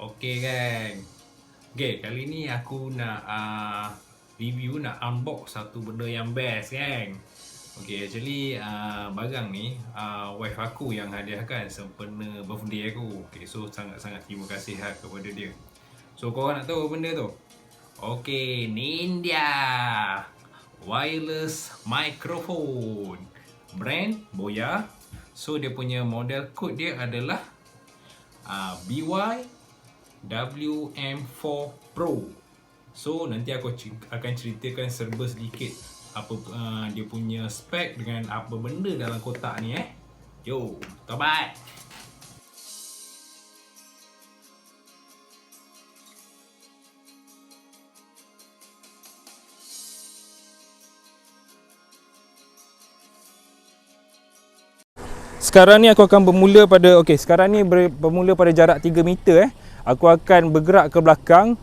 Okey gang. Okey, kali ni aku nak review, nak unbox satu benda yang best gang. Okey, actually barang ni wife aku yang hadiahkan sempena birthday aku. Okey, so sangat-sangat terima kasih kepada dia. So korang nak tahu benda tu? Okey, ni dia. Wireless microphone. Brand Boya. So dia punya model code dia adalah BY-WM4 Pro. So nanti aku akan ceritakan serba sedikit apa dia punya spek dengan apa benda dalam kotak ni Yo, tobat. Sekarang ni aku akan bermula pada bermula pada jarak 3 meter Aku akan bergerak ke belakang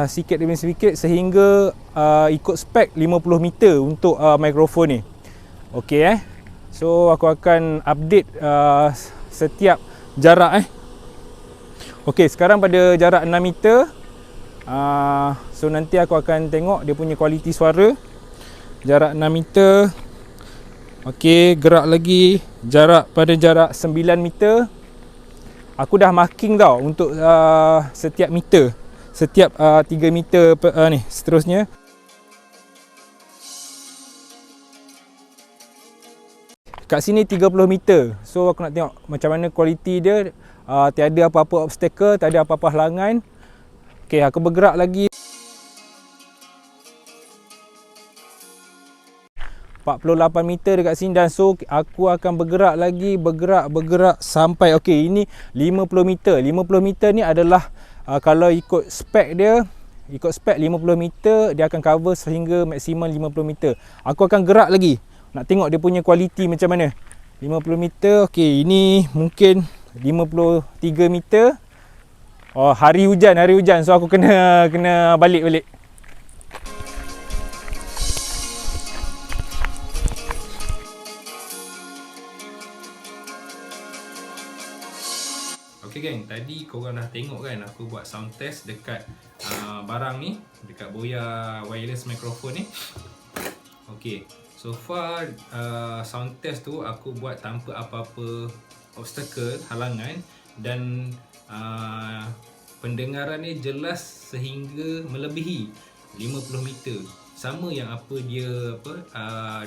sikit demi sedikit sehingga ikut spek 50 meter untuk mikrofon ni. Okey So aku akan update setiap jarak Okey, sekarang pada jarak 6 meter. So nanti aku akan tengok dia punya kualiti suara. Jarak 6 meter. Okey, gerak lagi pada jarak 9 meter. Aku dah marking tau untuk setiap meter. Setiap 3 meter ni seterusnya. Kat sini 30 meter. So aku nak tengok macam mana kualiti dia. Tiada apa-apa obstacle, tiada apa-apa halangan. Okey, aku bergerak lagi 48 meter dekat sini, dan so aku akan bergerak lagi, bergerak sampai ini 50 meter. 50 meter ni adalah kalau ikut spek dia, ikut spek 50 meter dia akan cover sehingga maksimum 50 meter. Aku akan gerak lagi nak tengok dia punya kualiti macam mana. 50 meter. Okey, ini mungkin 53 meter. Hari hujan. So aku kena balik. Okey gang, tadi korang dah tengok kan aku buat sound test dekat barang ni, dekat Boya wireless microphone ni. Okey, so far sound test tu aku buat tanpa apa-apa obstacle, halangan, dan pendengaran ni jelas sehingga melebihi 50 meter. Sama yang apa dia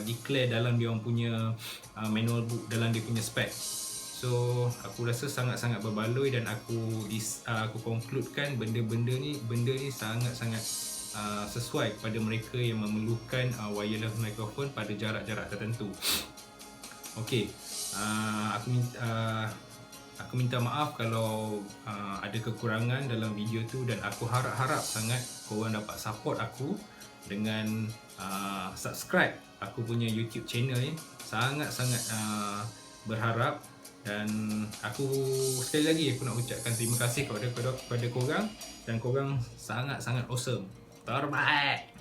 declare dalam dia orang punya manual book, dalam dia punya spek. So aku rasa sangat-sangat berbaloi, dan aku concludekan benda ni sangat-sangat sesuai kepada mereka yang memerlukan wireless microphone pada jarak-jarak tertentu. Okey, aku minta maaf kalau ada kekurangan dalam video tu, dan aku harap sangat korang dapat support aku dengan subscribe aku punya YouTube channel ni. Sangat-sangat berharap. Dan aku sekali lagi aku nak ucapkan terima kasih kepada korang, dan korang sangat-sangat awesome. Terbaik.